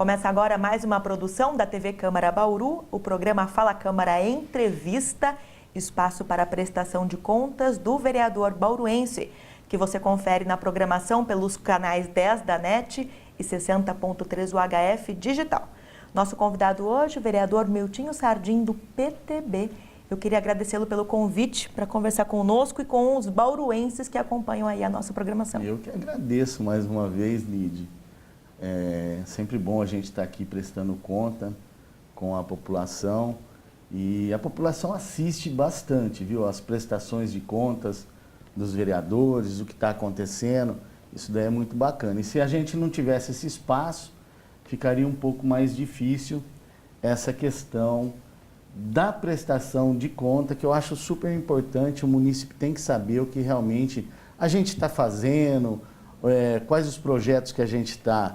Começa agora mais uma produção da TV Câmara Bauru, o programa Fala Câmara Entrevista, espaço para a prestação de contas do vereador bauruense, que você confere na programação pelos canais 10 da NET e 60.3 UHF Digital. Nosso convidado hoje, o vereador Miltinho Sardim, do PTB. Eu queria agradecê-lo pelo convite para conversar conosco e com os bauruenses que acompanham aí a nossa programação. Eu que agradeço mais uma vez, Lide. É sempre bom a gente estar aqui prestando conta com a população. E a população assiste bastante, viu? As prestações de contas dos vereadores, o que está acontecendo. Isso daí é muito bacana. E se a gente não tivesse esse espaço, ficaria um pouco mais difícil essa questão da prestação de conta, que eu acho super importante. O município tem que saber o que realmente a gente está fazendo, quais os projetos que a gente está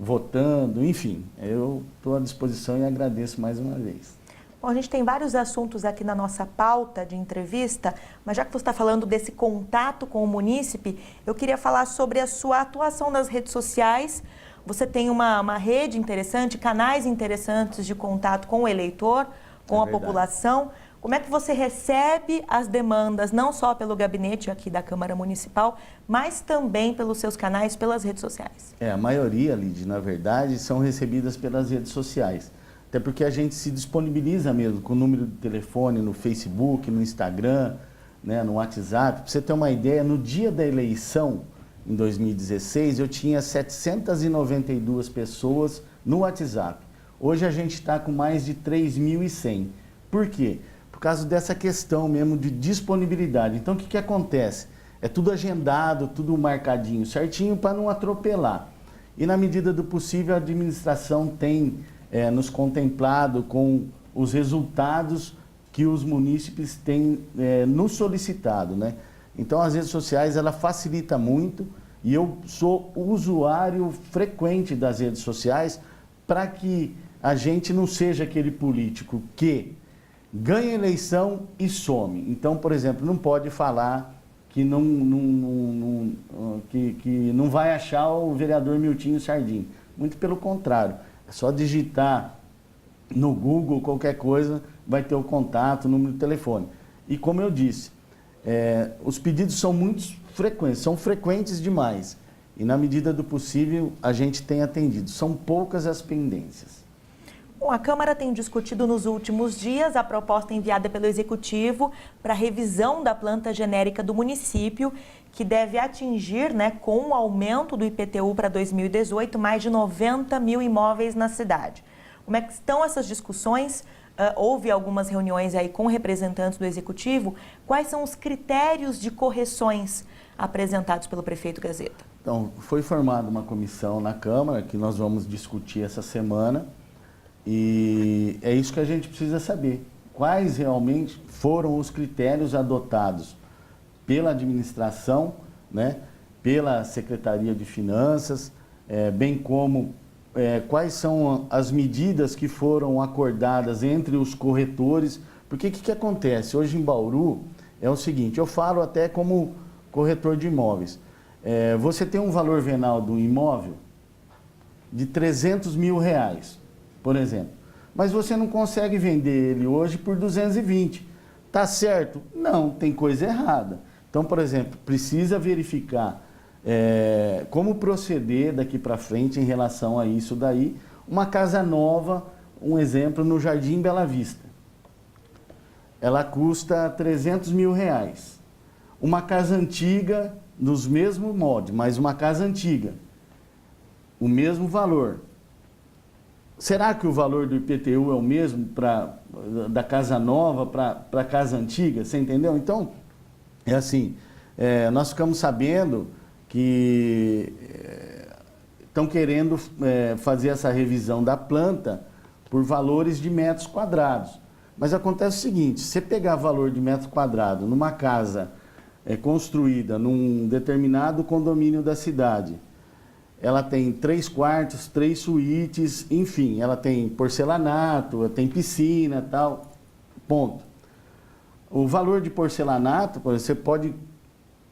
votando, enfim. Eu estou à disposição e agradeço mais uma vez. Bom, a gente tem vários assuntos aqui na nossa pauta de entrevista, mas já que você está falando desse contato com o munícipe, eu queria falar sobre a sua atuação nas redes sociais. Você tem uma rede interessante, canais interessantes de contato com o eleitor, com a população. Como é que você recebe as demandas, não só pelo gabinete aqui da Câmara Municipal, mas também pelos seus canais, pelas redes sociais? A maioria, Lide, na verdade, são recebidas pelas redes sociais. Até porque a gente se disponibiliza mesmo com o número de telefone no Facebook, no Instagram, né, no WhatsApp. Para você ter uma ideia, no dia da eleição, em 2016, eu tinha 792 pessoas no WhatsApp. Hoje a gente está com mais de 3.100. Por quê? Por causa dessa questão mesmo de disponibilidade. Então, o que acontece? É tudo agendado, tudo marcadinho, certinho, para não atropelar. E, na medida do possível, a administração tem nos contemplado com os resultados que os munícipes têm nos solicitado, né? Então, as redes sociais, ela facilita muito, e eu sou usuário frequente das redes sociais para que a gente não seja aquele político que ganha eleição e some. Então, por exemplo, não pode falar que que não vai achar o vereador Miltinho Sardim. Muito pelo contrário. É só digitar no Google qualquer coisa, vai ter o contato, o número de telefone. E como eu disse, os pedidos são muito frequentes, são frequentes demais. E na medida do possível, a gente tem atendido. São poucas as pendências. Bom, a Câmara tem discutido nos últimos dias a proposta enviada pelo Executivo para revisão da planta genérica do município, que deve atingir, com o aumento do IPTU para 2018, mais de 90 mil imóveis na cidade. Como é que estão essas discussões? Houve algumas reuniões aí com representantes do Executivo. Quais são os critérios de correções apresentados pelo prefeito Gazeta? Então, foi formada uma comissão na Câmara, que nós vamos discutir essa semana. E é isso que a gente precisa saber. Quais realmente foram os critérios adotados pela administração, pela Secretaria de Finanças, bem como quais são as medidas que foram acordadas entre os corretores. Porque o que acontece? Hoje em Bauru é o seguinte, eu falo até como corretor de imóveis. Você tem um valor venal do imóvel de R$300 mil, por exemplo. Mas você não consegue vender ele hoje por 220. Tá certo? Não, tem coisa errada. Então, por exemplo, precisa verificar como proceder daqui para frente em relação a isso daí. Uma casa nova, um exemplo, no Jardim Bela Vista. Ela custa R$300 mil. Uma casa antiga, nos mesmos moldes, mas uma casa antiga, o mesmo valor. Será que o valor do IPTU é o mesmo da casa nova para a casa antiga? Você entendeu? Então, é assim, nós ficamos sabendo que estão querendo fazer essa revisão da planta por valores de metros quadrados. Mas acontece o seguinte, se você pegar valor de metro quadrado numa casa construída num determinado condomínio da cidade, ela tem 3 quartos, 3 suítes, enfim, ela tem porcelanato, tem piscina, tal, ponto. O valor de porcelanato, você pode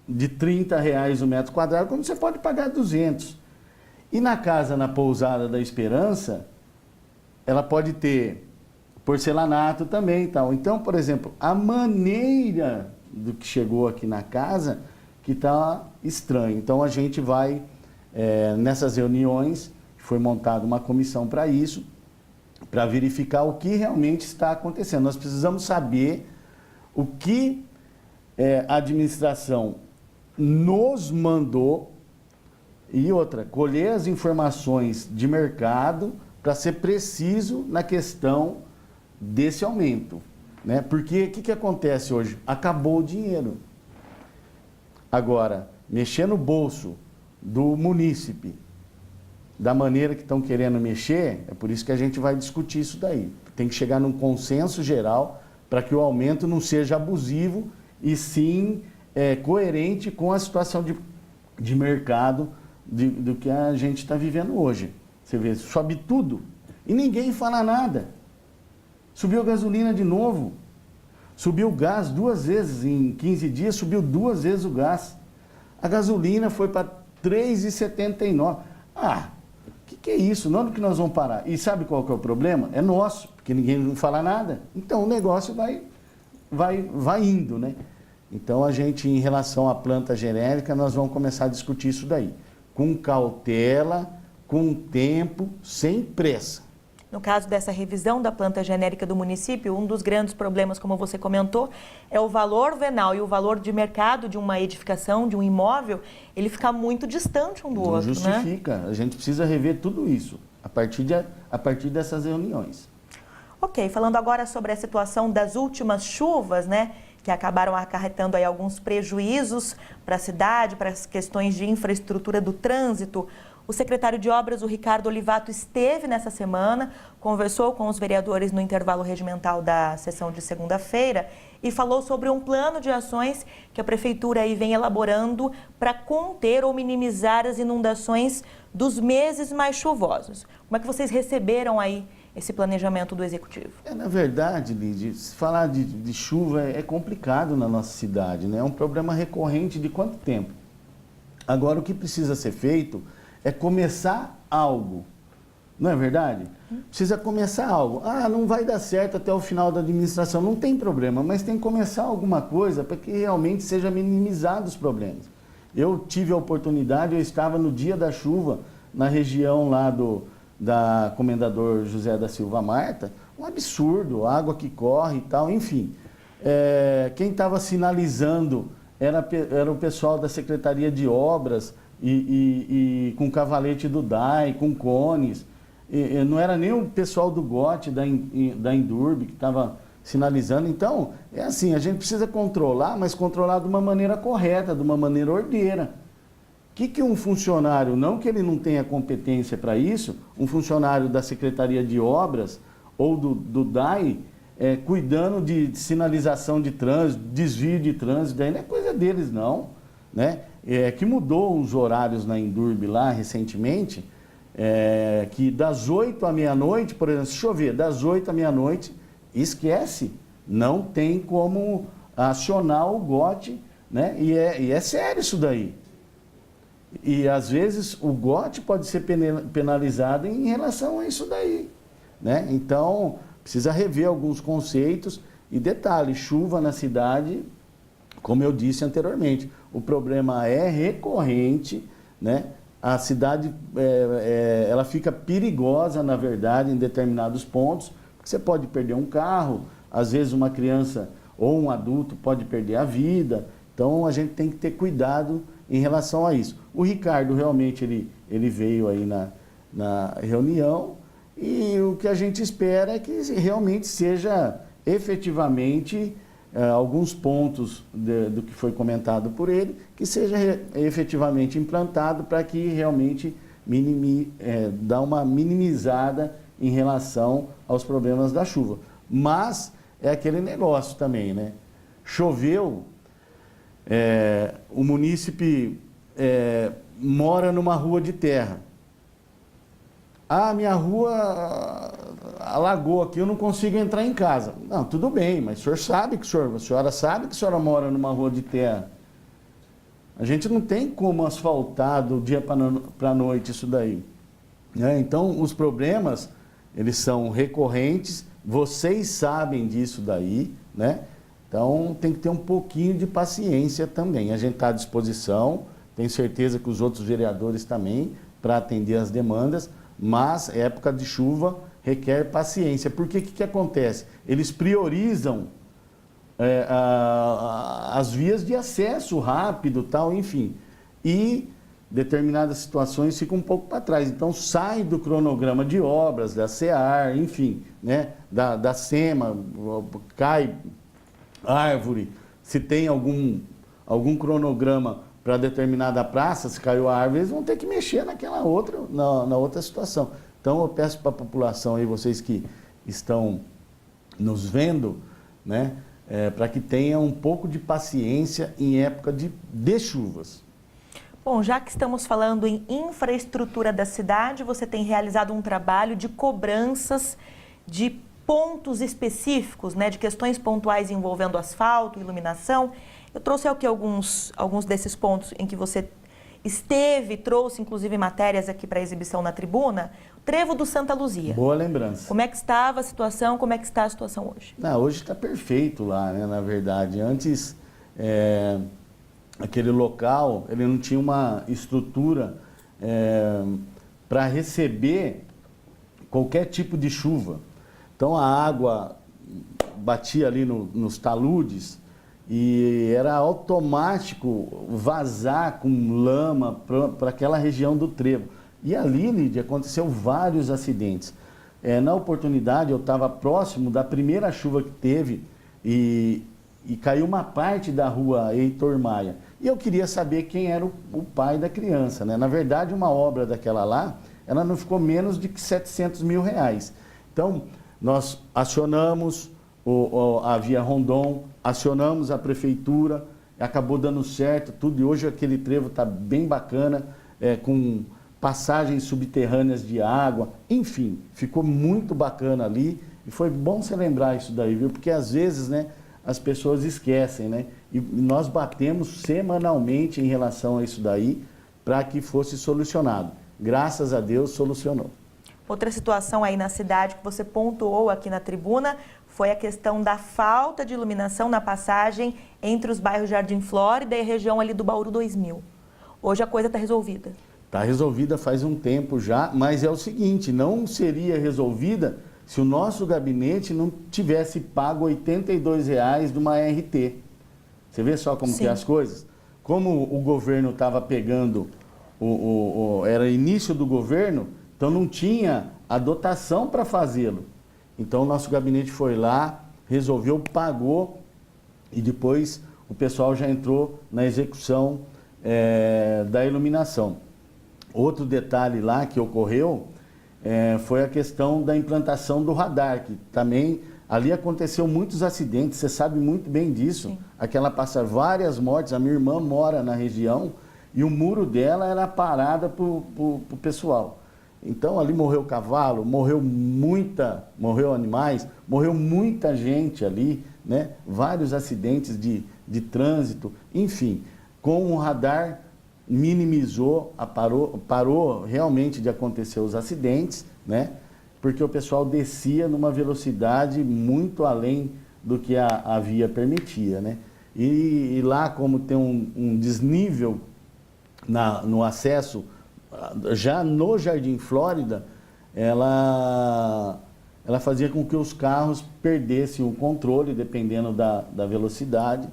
de R$30 o metro quadrado, como você pode pagar 200. E na casa, na Pousada da Esperança, ela pode ter porcelanato também e tal. Então, por exemplo, a maneira do que chegou aqui na casa que está estranho. Então, a gente vai, nessas reuniões, foi montada uma comissão para isso, para verificar o que realmente está acontecendo. Nós precisamos saber o que a administração nos mandou e outra, colher as informações de mercado para ser preciso na questão desse aumento, né? Porque o que acontece hoje? Acabou o dinheiro. Agora, mexer no bolso do munícipe da maneira que estão querendo mexer, é por isso que a gente vai discutir isso daí. Tem que chegar num consenso geral para que o aumento não seja abusivo e sim coerente com a situação de mercado do que a gente está vivendo hoje. Você vê, sobe tudo e ninguém fala nada. Subiu a gasolina de novo, subiu o gás 2 vezes em 15 dias, subiu 2 vezes o gás. A gasolina foi para R$ 3,79. O que é isso? Onde que nós vamos parar? E sabe qual que é o problema? É nosso, porque ninguém não fala nada. Então o negócio vai indo, né? Então a gente, em relação à planta genérica, nós vamos começar a discutir isso daí. Com cautela, com tempo, sem pressa. No caso dessa revisão da planta genérica do município, um dos grandes problemas, como você comentou, é o valor venal e o valor de mercado de uma edificação, de um imóvel, ele fica muito distante um do outro, né? Justifica. A gente precisa rever tudo isso a partir dessas reuniões. Ok, falando agora sobre a situação das últimas chuvas, né, que acabaram acarretando aí alguns prejuízos para a cidade, para as questões de infraestrutura do trânsito. O secretário de Obras, o Ricardo Olivato, esteve nessa semana, conversou com os vereadores no intervalo regimental da sessão de segunda-feira e falou sobre um plano de ações que a prefeitura aí vem elaborando para conter ou minimizar as inundações dos meses mais chuvosos. Como é que vocês receberam aí esse planejamento do Executivo? Na verdade, Lídia, falar de chuva é complicado na nossa cidade, né? É um problema recorrente de quanto tempo? Agora, o que precisa ser feito é começar algo, não é verdade? Precisa começar algo. Não vai dar certo até o final da administração, não tem problema, mas tem que começar alguma coisa para que realmente seja minimizado os problemas. Eu tive a oportunidade, eu estava no dia da chuva, na região lá da Comendador José da Silva Marta, um absurdo, água que corre e tal, enfim. Quem estava sinalizando era o pessoal da Secretaria de Obras, e com cavalete do DAI, com cones, não era nem o pessoal do GOT, da Indurb, que estava sinalizando. Então, é assim, a gente precisa controlar, mas controlar de uma maneira correta, de uma maneira ordeira. O que um funcionário, não que ele não tenha competência para isso, um funcionário da Secretaria de Obras ou do DAI, cuidando de sinalização de trânsito, desvio de trânsito, daí não é coisa deles não, né? Que mudou os horários na Indurb lá recentemente, que das 8 à meia-noite, por exemplo, se chover, das 8 à meia-noite, esquece, não tem como acionar o GOT, né? E é sério isso daí. E às vezes o GOT pode ser penalizado em relação a isso daí, né? Então, precisa rever alguns conceitos e detalhe, chuva na cidade, como eu disse anteriormente, o problema é recorrente, né? A cidade ela fica perigosa, na verdade, em determinados pontos, porque você pode perder um carro, às vezes uma criança ou um adulto pode perder a vida, então a gente tem que ter cuidado em relação a isso. O Ricardo realmente ele veio aí na reunião e o que a gente espera é que realmente seja efetivamente alguns pontos do que foi comentado por ele, que seja efetivamente implantado para que realmente dá uma minimizada em relação aos problemas da chuva. Mas é aquele negócio também, né? Choveu, o munícipe mora numa rua de terra. Minha rua alagou aqui, eu não consigo entrar em casa. Não, tudo bem, mas o senhor sabe a senhora sabe que a senhora mora numa rua de terra. A gente não tem como asfaltar do dia para a noite isso daí, né? Então, os problemas, eles são recorrentes, vocês sabem disso daí, né? Então, tem que ter um pouquinho de paciência também. A gente está à disposição, tenho certeza que os outros vereadores também, para atender as demandas, mas época de chuva requer paciência. Porque o que acontece? Eles priorizam as vias de acesso rápido, tal, enfim. E determinadas situações ficam um pouco para trás. Então, sai do cronograma de obras, da SEAR, enfim, né? da SEMA, cai árvore, se tem algum cronograma para determinada praça, se caiu a árvore, eles vão ter que mexer naquela outra, na outra situação. Então, eu peço para a população aí, vocês que estão nos vendo, né? Para que tenha um pouco de paciência em época de chuvas. Bom, já que estamos falando em infraestrutura da cidade, você tem realizado um trabalho de cobranças de pontos específicos, né, de questões pontuais envolvendo asfalto, iluminação. Eu trouxe aqui alguns desses pontos em que você trouxe inclusive matérias aqui para exibição na tribuna. O Trevo do Santa Luzia. Boa lembrança. Como é que estava a situação, como é que está a situação hoje? Hoje está perfeito lá, né, na verdade. Antes, aquele local, ele não tinha uma estrutura para receber qualquer tipo de chuva. Então a água batia ali nos taludes e era automático vazar com lama para aquela região do trevo. E ali, Lídia, aconteceu vários acidentes. Na oportunidade, eu estava próximo da primeira chuva que teve e caiu uma parte da rua Heitor Maia. E eu queria saber quem era o pai da criança, né? Na verdade, uma obra daquela lá, ela não ficou menos de que R$700 mil. Então, nós acionamos a Via Rondon, acionamos a prefeitura, acabou dando certo tudo. E hoje aquele trevo está bem bacana, com passagens subterrâneas de água. Enfim, ficou muito bacana ali. E foi bom você lembrar isso daí, viu? Porque às vezes, né, as pessoas esquecem, né? E nós batemos semanalmente em relação a isso daí para que fosse solucionado. Graças a Deus, solucionou. Outra situação aí na cidade que você pontuou aqui na tribuna foi a questão da falta de iluminação na passagem entre os bairros Jardim Flórida e a região ali do Bauru 2000. Hoje a coisa está resolvida. Está resolvida faz um tempo já, mas é o seguinte, não seria resolvida se o nosso gabinete não tivesse pago R$82 de uma RT. Você vê só como que é as coisas? Como o governo estava pegando, era início do governo, então não tinha a dotação para fazê-lo. Então o nosso gabinete foi lá, resolveu, pagou e depois o pessoal já entrou na execução da iluminação. Outro detalhe lá que ocorreu foi a questão da implantação do radar, que também ali aconteceu muitos acidentes, você sabe muito bem disso. Sim. Aquela passa várias mortes, a minha irmã mora na região e o muro dela era parada para o pessoal. Então ali morreu cavalo, morreu animais, morreu muita gente ali, né? Vários acidentes de trânsito, enfim, com o radar minimizou, parou realmente de acontecer os acidentes, né? Porque o pessoal descia numa velocidade muito além do que a via permitia, né? E lá, como tem um desnível no acesso, já no Jardim Flórida, ela fazia com que os carros perdessem o controle, dependendo da velocidade,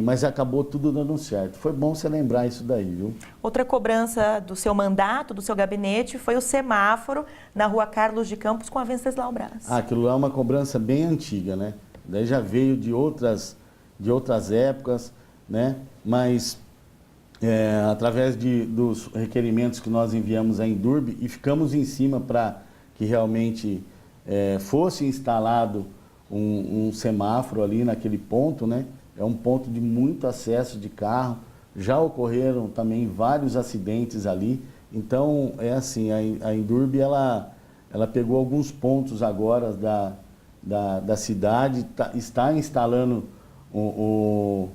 mas acabou tudo dando certo. Foi bom você lembrar isso daí, viu? Outra cobrança do seu mandato, do seu gabinete, foi o semáforo na rua Carlos de Campos com a Venceslau Braz. Aquilo lá é uma cobrança bem antiga, né? Daí já veio de outras épocas, né? Mas através dos requerimentos que nós enviamos à Indurb e ficamos em cima para que realmente fosse instalado um semáforo ali naquele ponto, né? É um ponto de muito acesso de carro, já ocorreram também vários acidentes ali, então é assim, a Indurb ela pegou alguns pontos agora da cidade, está instalando o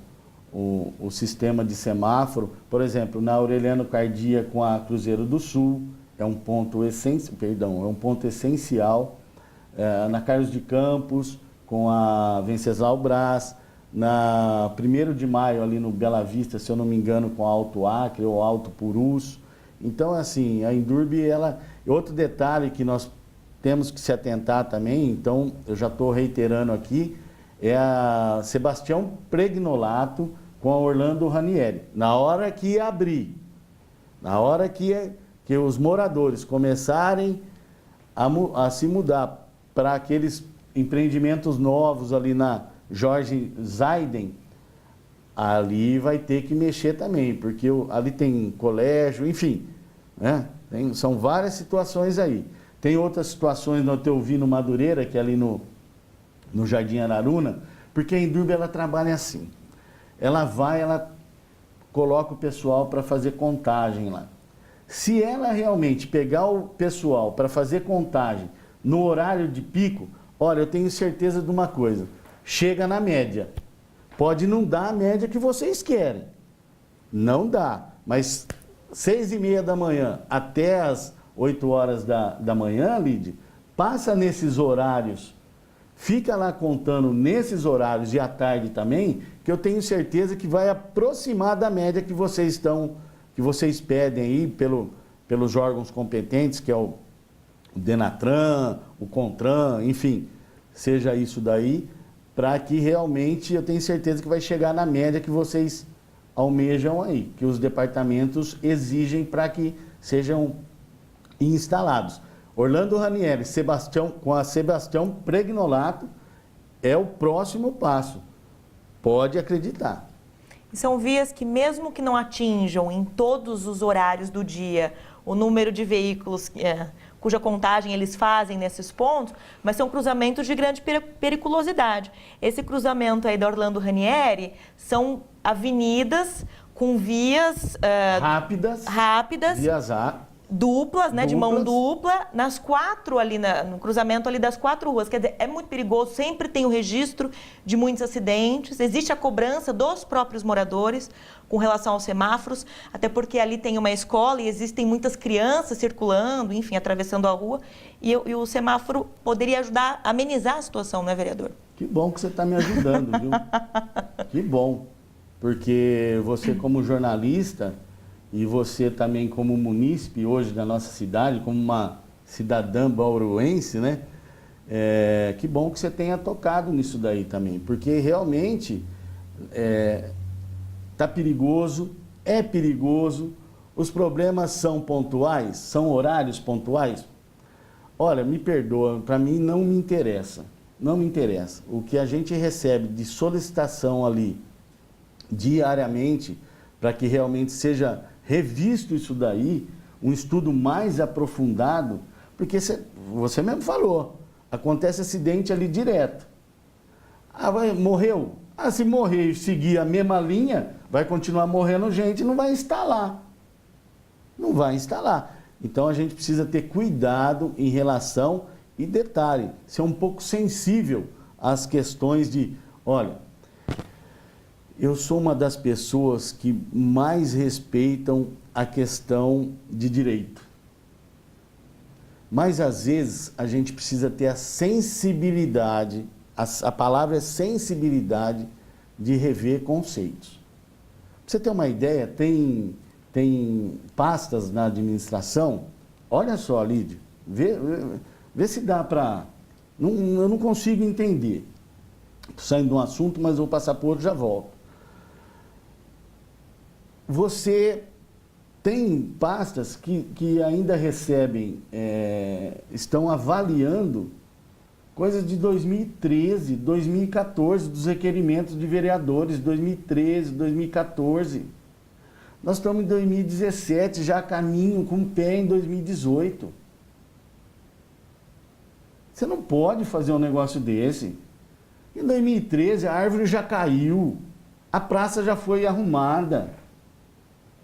o sistema de semáforo. Por exemplo, na Aureliano Cardia com a Cruzeiro do Sul, é um ponto essencial. Na Carlos de Campos, com a Venceslau Brás, na 1º de maio, ali no Bela Vista, se eu não me engano, com a Alto Acre ou Alto Purus. Então, assim, a Indurb, outro detalhe que nós temos que se atentar também, então, eu já estou reiterando aqui, é a Sebastião Pregnolato com a Orlando Ranieri. Na hora que abrir, na hora que os moradores começarem a se mudar para aqueles empreendimentos novos ali na Jorge Zaiden, ali vai ter que mexer também, porque ali tem colégio, enfim, né? São várias situações aí. Tem outras situações, eu vi no Madureira, que é ali no Jardim Araruna, porque a Indurb, ela trabalha assim. Ela coloca o pessoal para fazer contagem lá. Se ela realmente pegar o pessoal para fazer contagem no horário de pico, olha, eu tenho certeza de uma coisa, chega na média. Pode não dar a média que vocês querem. Não dá, mas 6h30 da manhã até as 8 horas da manhã, Lide, passa nesses horários, fica lá contando nesses horários e à tarde também, que eu tenho certeza que vai aproximar da média que vocês pedem aí pelos órgãos competentes, que é o Denatran, o Contran, enfim, seja isso daí, para que realmente eu tenho certeza que vai chegar na média que vocês almejam aí, que os departamentos exigem para que sejam instalados. Orlando Ranieri, com a Sebastião Pregnolato, é o próximo passo. Pode acreditar. E são vias que, mesmo que não atinjam em todos os horários do dia o número de veículos cuja contagem eles fazem nesses pontos, mas são cruzamentos de grande periculosidade. Esse cruzamento aí da Orlando Ranieri são avenidas com vias rápidas, vias duplas, né, de mão dupla, nas 4 ali, no cruzamento ali das 4 ruas. Quer dizer, é muito perigoso, sempre tem o registro de muitos acidentes, existe a cobrança dos próprios moradores com relação aos semáforos, até porque ali tem uma escola e existem muitas crianças circulando, enfim, atravessando a rua, e o semáforo poderia ajudar a amenizar a situação, não é, vereador? Que bom que você está me ajudando, viu? Que bom, porque você como jornalista e você também como munícipe hoje da nossa cidade, como uma cidadã bauruense, né? Que bom que você tenha tocado nisso daí também, porque realmente tá perigoso, é perigoso, os problemas são pontuais, são horários pontuais. Olha, me perdoa, para mim não me interessa, não me interessa. O que a gente recebe de solicitação ali diariamente, para que realmente seja revisto isso daí, um estudo mais aprofundado, porque você mesmo falou, acontece acidente ali direto. Morreu? Se morrer e seguir a mesma linha, vai continuar morrendo gente e não vai instalar. Não vai instalar. Então a gente precisa ter cuidado em relação, e detalhe, ser um pouco sensível às questões de, olha, eu sou uma das pessoas que mais respeitam a questão de direito. Mas, às vezes, a gente precisa ter a sensibilidade, a palavra é sensibilidade, de rever conceitos. Pra você ter uma ideia, tem pastas na administração, olha só, Lídio, vê se dá para... eu não consigo entender. Estou saindo de um assunto, mas vou passar por outro e já volto. Você tem pastas que ainda recebem, estão avaliando coisas de 2013, 2014, dos requerimentos de vereadores, 2013, 2014. Nós estamos em 2017, já a caminho, com o pé em 2018. Você não pode fazer um negócio desse. Em 2013, a árvore já caiu, a praça já foi arrumada.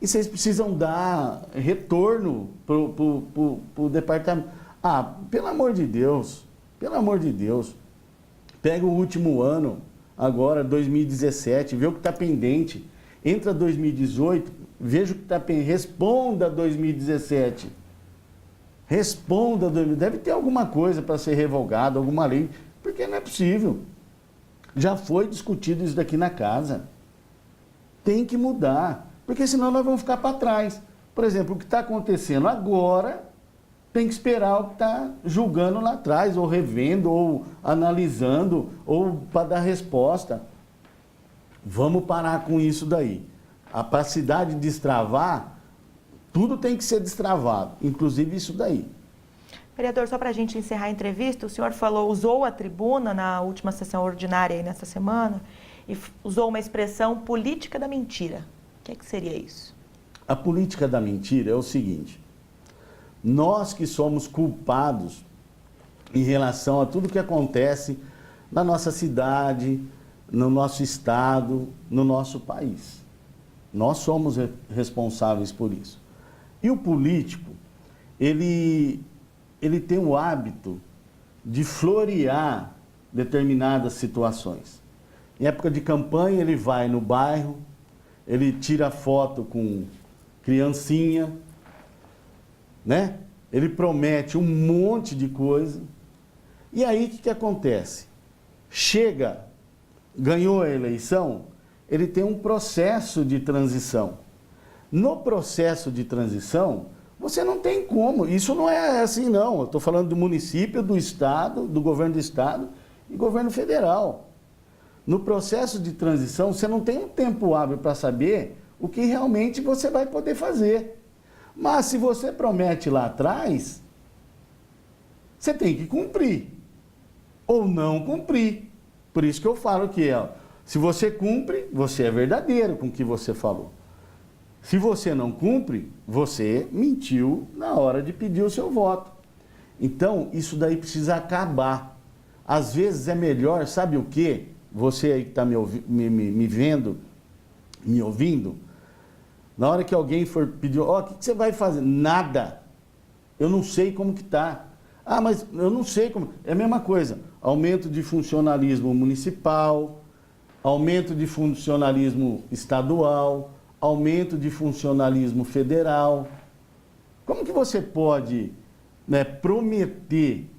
E vocês precisam dar retorno para o departamento. Pelo amor de Deus, pega o último ano, agora 2017, vê o que está pendente. Entra 2018, veja o que está pensando, responda 2017. Responda, deve ter alguma coisa para ser revogada, alguma lei, porque não é possível. Já foi discutido isso daqui na casa. Tem que mudar, porque senão nós vamos ficar para trás. Por exemplo, o que está acontecendo agora, tem que esperar o que está julgando lá atrás, ou revendo, ou analisando, ou para dar resposta. Vamos parar com isso daí. A capacidade de destravar, tudo tem que ser destravado, inclusive isso daí. Vereador, só para a gente encerrar a entrevista, o senhor usou a tribuna na última sessão ordinária aí nessa semana e usou uma expressão política da mentira. O que seria isso? A política da mentira é o seguinte: nós que somos culpados em relação a tudo que acontece na nossa cidade, no nosso estado, no nosso país. Nós somos responsáveis por isso. E o político, ele tem o hábito de florear determinadas situações. Em época de campanha, ele vai no bairro, ele tira foto com criancinha, né? Ele promete um monte de coisa. E aí, o que acontece? Chega, ganhou a eleição, ele tem um processo de transição. No processo de transição, você não tem como. Isso não é assim, não. Eu estou falando do município, do estado, do governo do estado e governo federal. No processo de transição, você não tem um tempo hábil para saber o que realmente você vai poder fazer. Mas se você promete lá atrás, você tem que cumprir. Ou não cumprir. Por isso que eu falo que se você cumpre, você é verdadeiro com o que você falou. Se você não cumpre, você mentiu na hora de pedir o seu voto. Então, isso daí precisa acabar. Às vezes é melhor, sabe o quê? Você aí que está me vendo, me ouvindo, na hora que alguém for pedir, o que você vai fazer? Nada. Eu não sei como que está. Ah, mas eu não sei como. É a mesma coisa. Aumento de funcionalismo municipal, aumento de funcionalismo estadual, aumento de funcionalismo federal. Como que você pode, prometer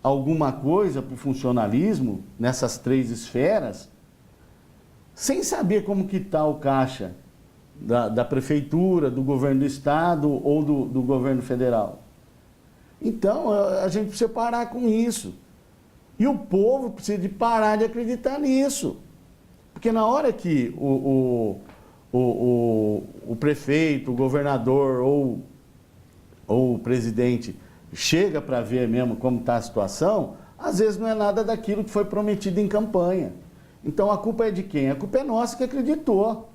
alguma coisa para o funcionalismo nessas três esferas sem saber como que está o caixa da prefeitura, do governo do estado ou do governo federal? Então, a gente precisa parar com isso. E o povo precisa de parar de acreditar nisso. Porque na hora que o prefeito, o governador ou o presidente chega para ver mesmo como está a situação, às vezes não é nada daquilo que foi prometido em campanha. Então a culpa é de quem? A culpa é nossa que acreditou.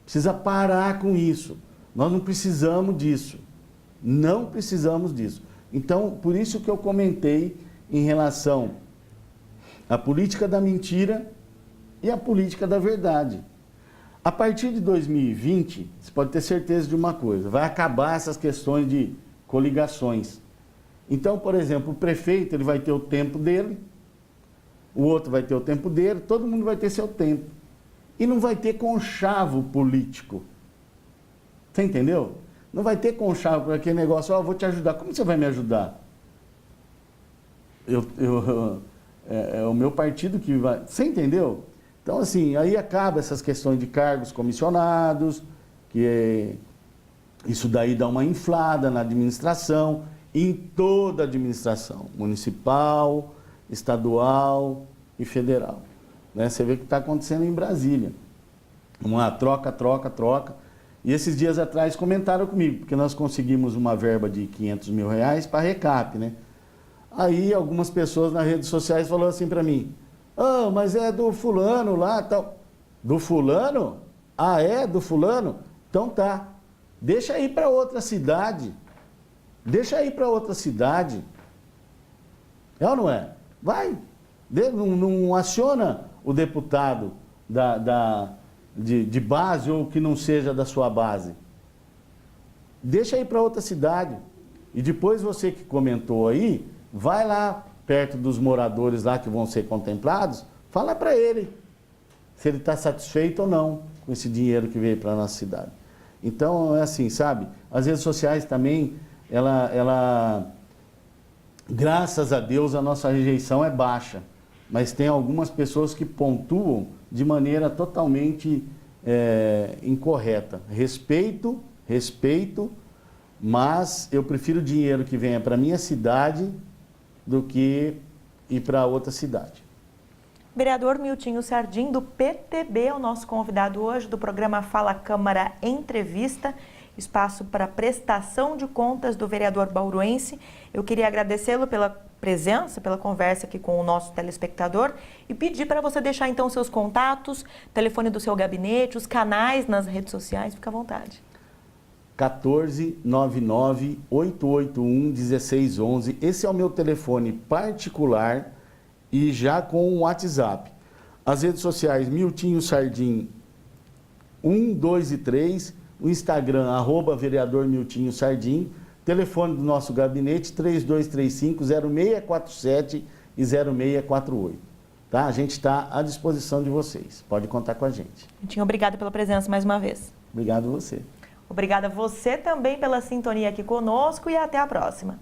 Precisa parar com isso. Nós não precisamos disso. Não precisamos disso. Então, por isso que eu comentei em relação à política da mentira e à política da verdade. A partir de 2020, você pode ter certeza de uma coisa, vai acabar essas questões de coligações. Então, por exemplo, o prefeito ele vai ter o tempo dele, o outro vai ter o tempo dele, todo mundo vai ter seu tempo. E não vai ter conchavo político. Você entendeu? Não vai ter conchavo para aquele negócio, eu vou te ajudar. Como você vai me ajudar? É o meu partido que vai... Você entendeu? Então, assim, aí acaba essas questões de cargos comissionados, isso daí dá uma inflada na administração, em toda a administração, municipal, estadual e federal. Né? Você vê o que está acontecendo em Brasília. Uma troca. E esses dias atrás comentaram comigo, porque nós conseguimos uma verba de R$500 mil para recap, né? Aí algumas pessoas nas redes sociais falaram assim para mim, mas é do fulano lá, tal. Do fulano? Ah, é? Do fulano? Então tá. Deixa aí para outra cidade. Deixa aí para outra cidade. É ou não é? Vai. Não aciona o deputado de base ou que não seja da sua base. Deixa aí para outra cidade. E depois você que comentou aí, vai lá perto dos moradores lá que vão ser contemplados, fala para ele. se ele está satisfeito ou não com esse dinheiro que veio para a nossa cidade. Então, é assim, sabe? As redes sociais também, graças a Deus, a nossa rejeição é baixa. Mas tem algumas pessoas que pontuam de maneira totalmente incorreta. Respeito, mas eu prefiro o dinheiro que venha para a minha cidade do que ir para outra cidade. Vereador Miltinho Sardim, do PTB, é o nosso convidado hoje do programa Fala Câmara Entrevista, espaço para prestação de contas do vereador bauruense. Eu queria agradecê-lo pela presença, pela conversa aqui com o nosso telespectador e pedir para você deixar então seus contatos, telefone do seu gabinete, os canais nas redes sociais, fica à vontade. 1499-881-1611, esse é o meu telefone particular e já com o WhatsApp. As redes sociais, Miltinho Sardim 1, 2 e 3, o Instagram, @vereador Miltinho Sardim, telefone do nosso gabinete 3235-0647 e 0648. Tá? A gente está à disposição de vocês, pode contar com a gente. Miltinho, obrigada pela presença mais uma vez. Obrigado a você. Obrigada a você também pela sintonia aqui conosco e até a próxima.